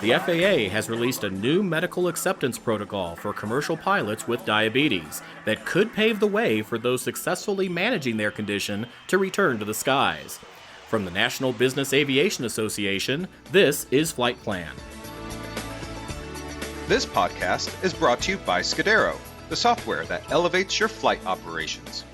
The FAA has released a new medical acceptance protocol for commercial pilots with diabetes that could pave the way for those successfully managing their condition to return to the skies. From the National Business Aviation Association, this is Flight Plan. This podcast is brought to you by Scudero, the software that elevates your flight operations.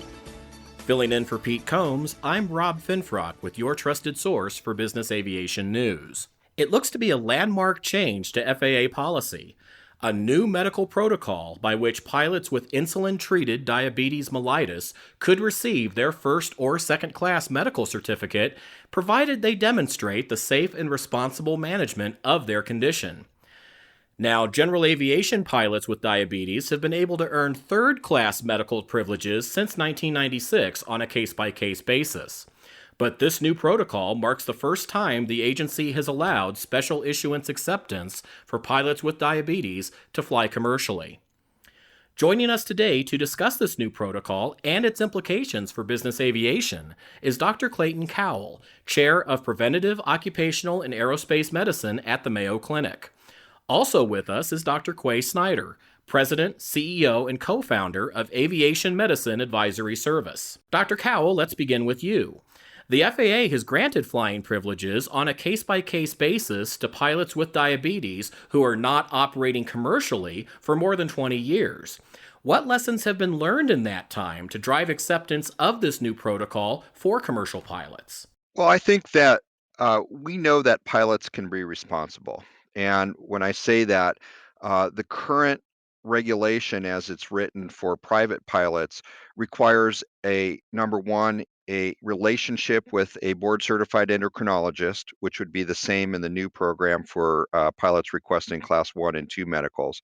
Filling in for Pete Combs, I'm Rob Finfrock with your trusted source for business aviation news. It looks to be a landmark change to FAA policy, a new medical protocol by which pilots with insulin-treated diabetes mellitus could receive their first or second-class medical certificate, provided they demonstrate the safe and responsible management of their condition. Now, general aviation pilots with diabetes have been able to earn third-class medical privileges since 1996 on a case-by-case basis. But this new protocol marks the first time the agency has allowed special issuance acceptance for pilots with diabetes to fly commercially. Joining us today to discuss this new protocol and its implications for business aviation is Dr. Clayton Cowell, Chair of Preventative Occupational and Aerospace Medicine at the Mayo Clinic. Also with us is Dr. Quay Snyder, President, CEO, and co-founder of Aviation Medicine Advisory Service. Dr. Cowell, let's begin with you. The FAA has granted flying privileges on a case-by-case basis to pilots with diabetes who are not operating commercially for more than 20 years. What lessons have been learned in that time to drive acceptance of this new protocol for commercial pilots? Well, I think that we know that pilots can be responsible. And when I say that, the current regulation as it's written for private pilots requires number one, a relationship with a board certified endocrinologist, which would be the same in the new program for pilots requesting class 1 and 2 medicals.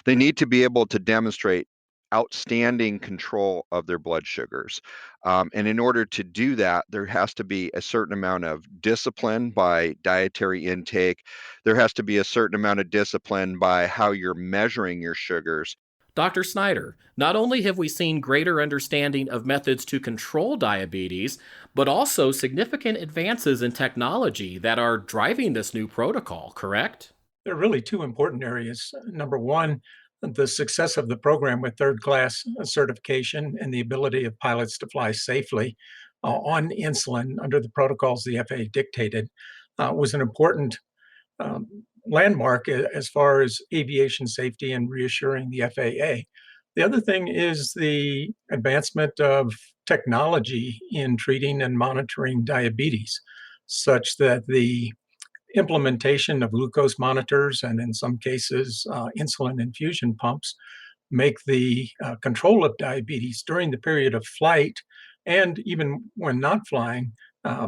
They need to be able to demonstrate outstanding control of their blood sugars. And in order to do that, there has to be a certain amount of discipline by dietary intake. There has to be a certain amount of discipline by how you're measuring your sugars. Dr. Snyder, not only have we seen greater understanding of methods to control diabetes, but also significant advances in technology that are driving this new protocol, correct? There are really two important areas. Number one, the success of the program with third class certification and the ability of pilots to fly safely on insulin under the protocols the FAA dictated was an important landmark as far as aviation safety and reassuring the FAA. The other thing is the advancement of technology in treating and monitoring diabetes, such that the implementation of glucose monitors and in some cases insulin infusion pumps make the control of diabetes during the period of flight and even when not flying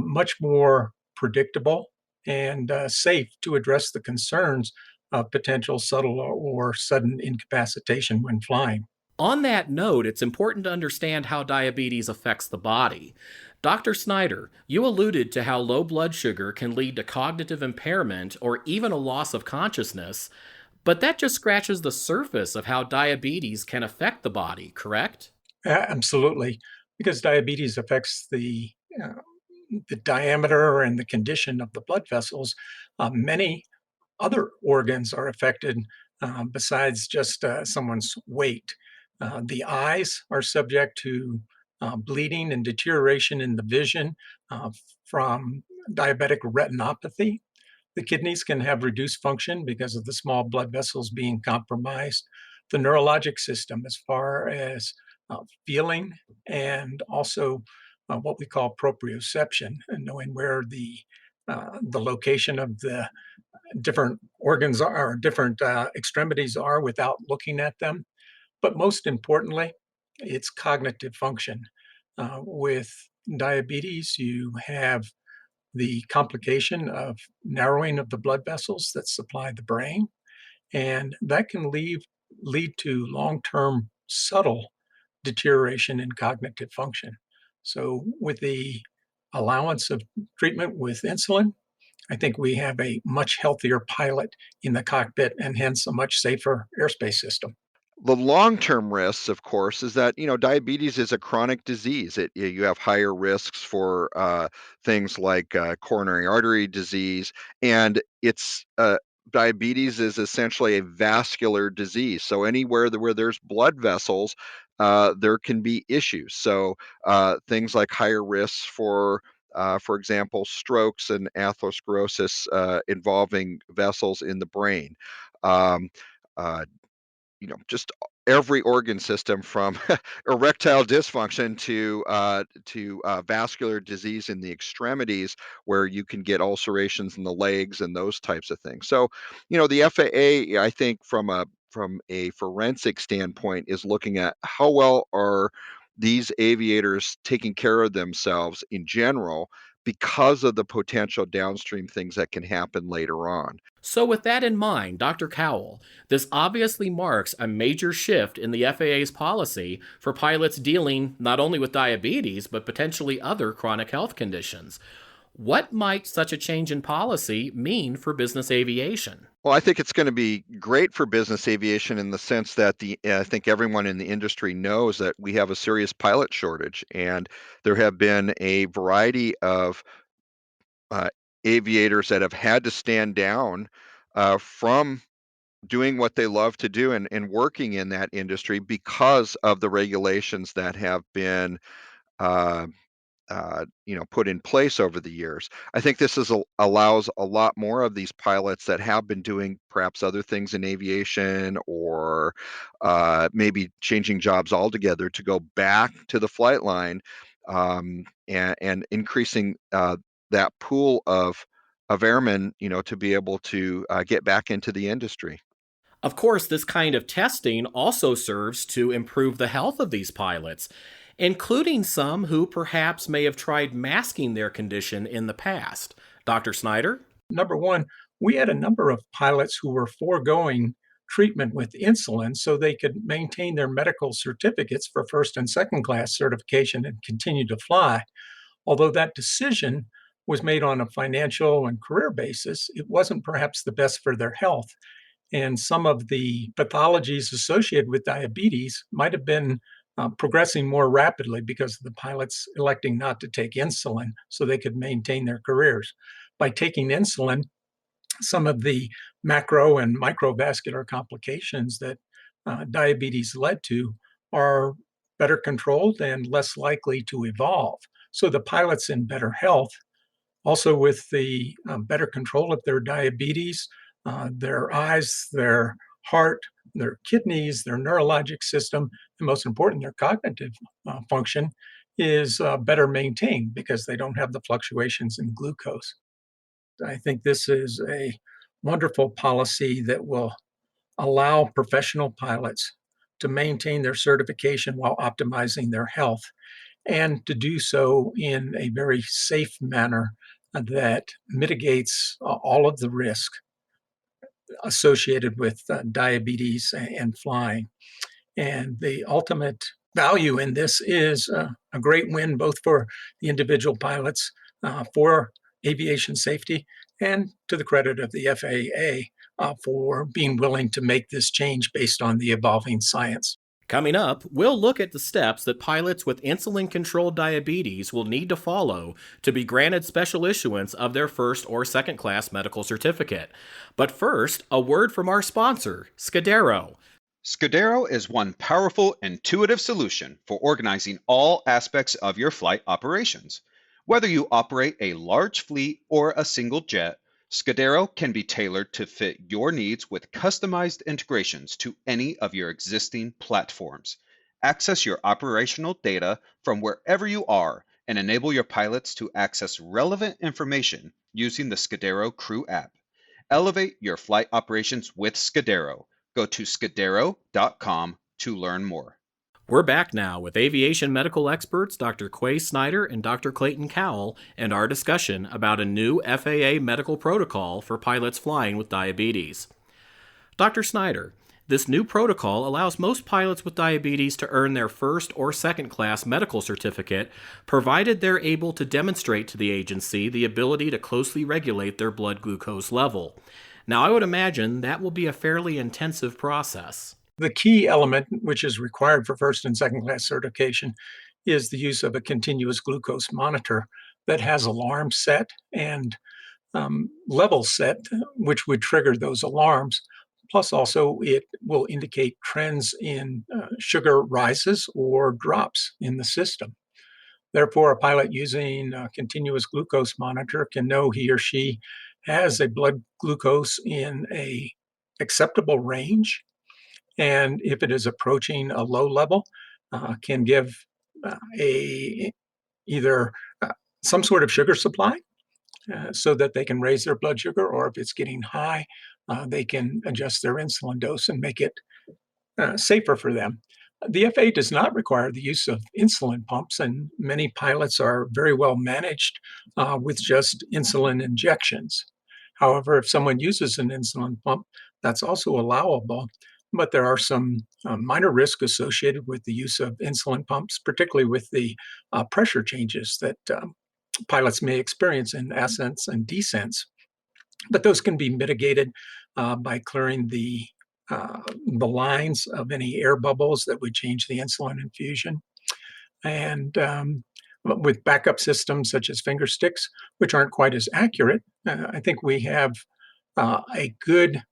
much more predictable and safe to address the concerns of potential subtle or sudden incapacitation when flying. On that note, it's important to understand how diabetes affects the body. Dr. Snyder, you alluded to how low blood sugar can lead to cognitive impairment or even a loss of consciousness, but that just scratches the surface of how diabetes can affect the body, correct? Absolutely, because diabetes affects the diameter and the condition of the blood vessels. Many other organs are affected besides just someone's weight. The eyes are subject to bleeding and deterioration in the vision from diabetic retinopathy. The kidneys can have reduced function because of the small blood vessels being compromised. The neurologic system, as far as feeling and also what we call proprioception, and knowing where the location of the different organs are, different extremities are without looking at them. But most importantly, it's cognitive function. With diabetes, you have the complication of narrowing of the blood vessels that supply the brain, and that can lead to long-term subtle deterioration in cognitive function. So with the allowance of treatment with insulin, I think we have a much healthier pilot in the cockpit and hence a much safer airspace system. The long-term risks, of course, is that diabetes is a chronic disease. You have higher risks for things like coronary artery disease, and it's diabetes is essentially a vascular disease. So anywhere where there's blood vessels, there can be issues. So things like higher risks for example, strokes and atherosclerosis involving vessels in the brain. Um, uh, just every organ system from erectile dysfunction to vascular disease in the extremities, where you can get ulcerations in the legs and those types of things. So, the FAA, I think, from a forensic standpoint, is looking at how well are these aviators taking care of themselves in general because of the potential downstream things that can happen later on. So, with that in mind, Dr. Cowell, this obviously marks a major shift in the FAA's policy for pilots dealing not only with diabetes, but potentially other chronic health conditions. What might such a change in policy mean for business aviation? Well, I think it's going to be great for business aviation in the sense that I think everyone in the industry knows that we have a serious pilot shortage, and there have been a variety of uh, aviators that have had to stand down from doing what they love to do and working in that industry because of the regulations that have been uh, put in place over the years. I think this allows a lot more of these pilots that have been doing perhaps other things in aviation, or maybe changing jobs altogether, to go back to the flight line, and increasing that pool of airmen, to be able to get back into the industry. Of course, this kind of testing also serves to improve the health of these pilots, including some who perhaps may have tried masking their condition in the past. Dr. Snyder? Number one, we had a number of pilots who were foregoing treatment with insulin so they could maintain their medical certificates for first and second class certification and continue to fly. Although that decision was made on a financial and career basis, it wasn't perhaps the best for their health. And some of the pathologies associated with diabetes might have been progressing more rapidly because of the pilots electing not to take insulin so they could maintain their careers. By taking insulin, some of the macro and microvascular complications that diabetes led to are better controlled and less likely to evolve. So the pilots in better health, also with the better control of their diabetes, their eyes, their heart, their kidneys, their neurologic system, and most important, their cognitive function is better maintained because they don't have the fluctuations in glucose. I think this is a wonderful policy that will allow professional pilots to maintain their certification while optimizing their health, and to do so in a very safe manner that mitigates all of the risk associated with diabetes and flying. And the ultimate value in this is a great win both for the individual pilots, for aviation safety, and to the credit of the FAA for being willing to make this change based on the evolving science. Coming up, we'll look at the steps that pilots with insulin-controlled diabetes will need to follow to be granted special issuance of their first or second class medical certificate. But first, a word from our sponsor, Scudero. Scudero is one powerful, intuitive solution for organizing all aspects of your flight operations. Whether you operate a large fleet or a single jet, Scudero can be tailored to fit your needs with customized integrations to any of your existing platforms. Access your operational data from wherever you are and enable your pilots to access relevant information using the Scudero Crew app. Elevate your flight operations with Scudero. Go to scudero.com to learn more. We're back now with aviation medical experts Dr. Quay Snyder and Dr. Clayton Cowell and our discussion about a new FAA medical protocol for pilots flying with diabetes. Dr. Snyder, this new protocol allows most pilots with diabetes to earn their first or second class medical certificate, provided they're able to demonstrate to the agency the ability to closely regulate their blood glucose level. Now, I would imagine that will be a fairly intensive process. The key element, which is required for first and second class certification, is the use of a continuous glucose monitor that has alarms set and level set, which would trigger those alarms. Plus, also, it will indicate trends in sugar rises or drops in the system. Therefore, a pilot using a continuous glucose monitor can know he or she has a blood glucose in a acceptable range, and if it is approaching a low level, can give a either some sort of sugar supply so that they can raise their blood sugar, or if it's getting high, they can adjust their insulin dose and make it safer for them. The FAA does not require the use of insulin pumps, and many pilots are very well managed with just insulin injections. However, if someone uses an insulin pump, that's also allowable, but there are some minor risks associated with the use of insulin pumps, particularly with the pressure changes that pilots may experience in ascents and descents. But those can be mitigated by clearing the lines of any air bubbles that would change the insulin infusion. And with backup systems such as finger sticks, which aren't quite as accurate, I think we have a good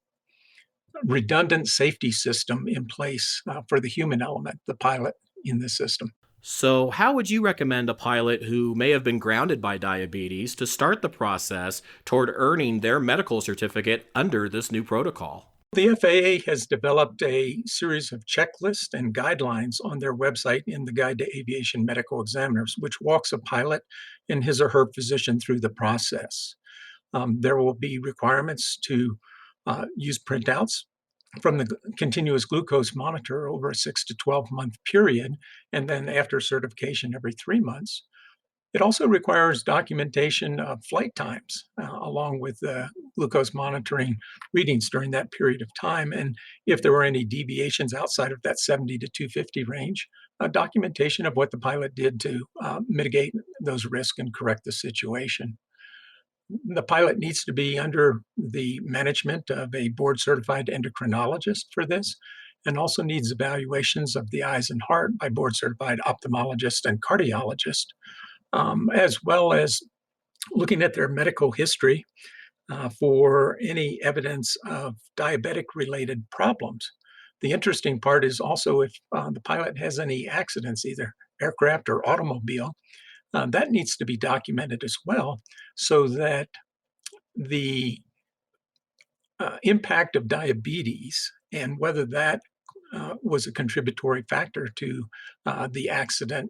redundant safety system in place for the human element, the pilot in the system. So, how would you recommend a pilot who may have been grounded by diabetes to start the process toward earning their medical certificate under this new protocol? The FAA has developed a series of checklists and guidelines on their website in the Guide to Aviation Medical Examiners, which walks a pilot and his or her physician through the process. There will be requirements to use printouts from the continuous glucose monitor over a 6 to 12-month period, and then after certification every 3 months. It also requires documentation of flight times along with the glucose monitoring readings during that period of time. And if there were any deviations outside of that 70 to 250 range, documentation of what the pilot did to mitigate those risks and correct the situation. The pilot needs to be under the management of a board certified endocrinologist for this, and also needs evaluations of the eyes and heart by board certified ophthalmologist and cardiologist, as well as looking at their medical history for any evidence of diabetic related problems. The interesting part is also if the pilot has any accidents, either aircraft or automobile, that needs to be documented as well so that the impact of diabetes and whether that was a contributory factor to the accident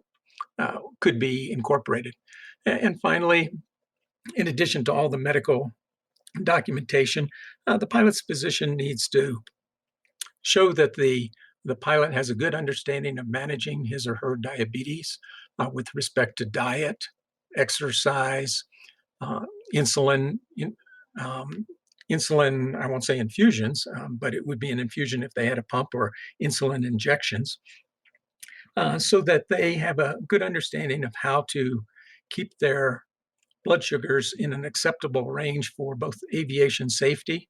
could be incorporated. And finally, in addition to all the medical documentation, the pilot's physician needs to show that the pilot has a good understanding of managing his or her diabetes with respect to diet, exercise, uh, insulin, um, insulin, I won't say infusions, but it would be an infusion if they had a pump or insulin injections, so that they have a good understanding of how to keep their blood sugars in an acceptable range for both aviation safety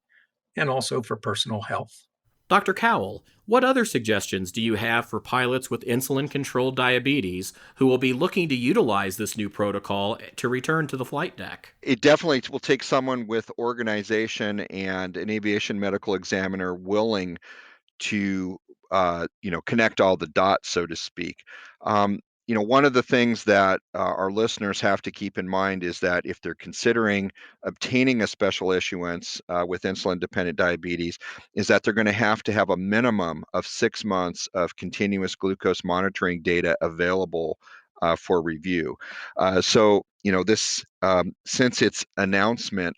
and also for personal health. Dr. Cowell, what other suggestions do you have for pilots with insulin controlled diabetes who will be looking to utilize this new protocol to return to the flight deck? It definitely will take someone with organization and an aviation medical examiner willing to connect all the dots, so to speak. One of the things that our listeners have to keep in mind is that if they're considering obtaining a special issuance with insulin-dependent diabetes, is that they're going to have a minimum of 6 months of continuous glucose monitoring data available for review. This since its announcement,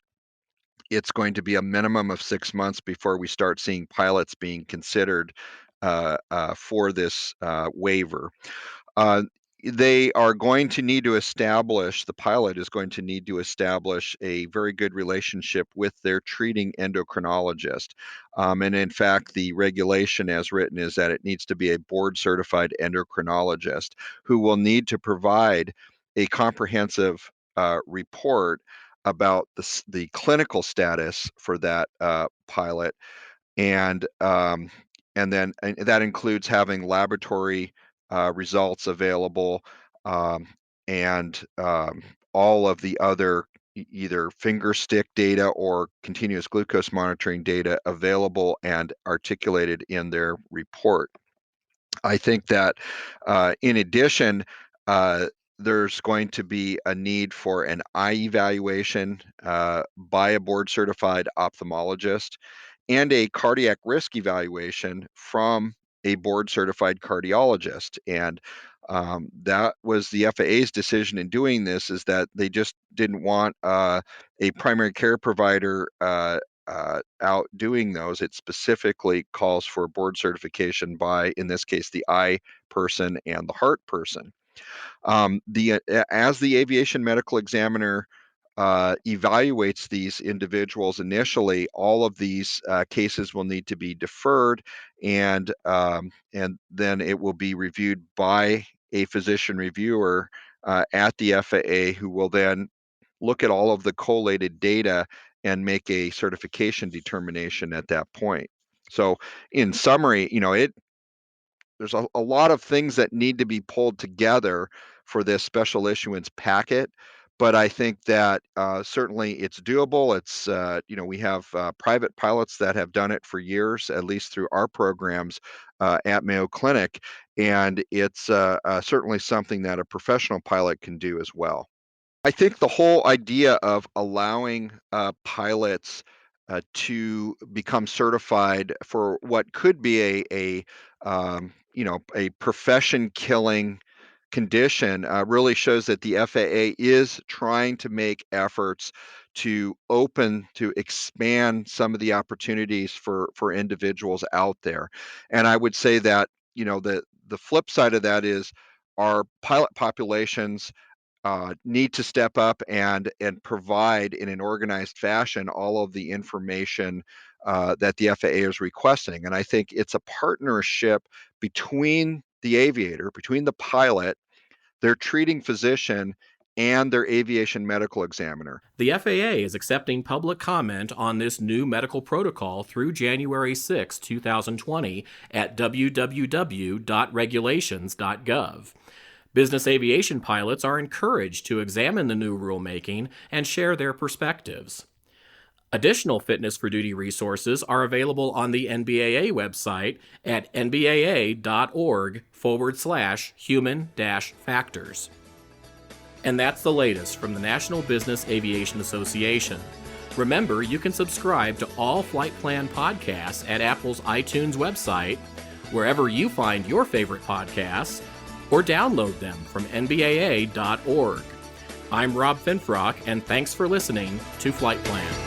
it's going to be a minimum of 6 months before we start seeing pilots being considered for this waiver. Uh, they are going to need to establish, the pilot is going to need to establish a very good relationship with their treating endocrinologist. And in fact, the regulation as written is that it needs to be a board certified endocrinologist who will need to provide a comprehensive report about the clinical status for that pilot, and that includes having laboratory results available, and all of the other either finger stick data or continuous glucose monitoring data available and articulated in their report. I think that in addition, there's going to be a need for an eye evaluation by a board certified ophthalmologist and a cardiac risk evaluation from a board certified cardiologist. And that was the FAA's decision in doing this, is that they just didn't want a primary care provider out doing those. It specifically calls for board certification by, in this case, the eye person and the heart person. As the aviation medical examiner evaluates these individuals initially, all of these cases will need to be deferred, and then it will be reviewed by a physician reviewer at the FAA, who will then look at all of the collated data and make a certification determination at that point. So in summary, there's a lot of things that need to be pulled together for this special issuance packet, but I think that certainly it's doable. It's we have private pilots that have done it for years, at least through our programs at Mayo Clinic, and it's certainly something that a professional pilot can do as well. I think the whole idea of allowing pilots to become certified for what could be a profession-killing condition really shows that the FAA is trying to make efforts to expand some of the opportunities for individuals out there. And I would say that the flip side of that is our pilot populations need to step up and provide in an organized fashion all of the information that the FAA is requesting. And I think it's a partnership between the aviator, between the pilot, their treating physician, and their aviation medical examiner. The FAA is accepting public comment on this new medical protocol through January 6, 2020 at www.regulations.gov. Business aviation pilots are encouraged to examine the new rulemaking and share their perspectives. Additional fitness for duty resources are available on the NBAA website at nbaa.org/human-factors. And that's the latest from the National Business Aviation Association. Remember, you can subscribe to all Flight Plan podcasts at Apple's iTunes website, wherever you find your favorite podcasts, or download them from nbaa.org. I'm Rob Finfrock, and thanks for listening to Flight Plan.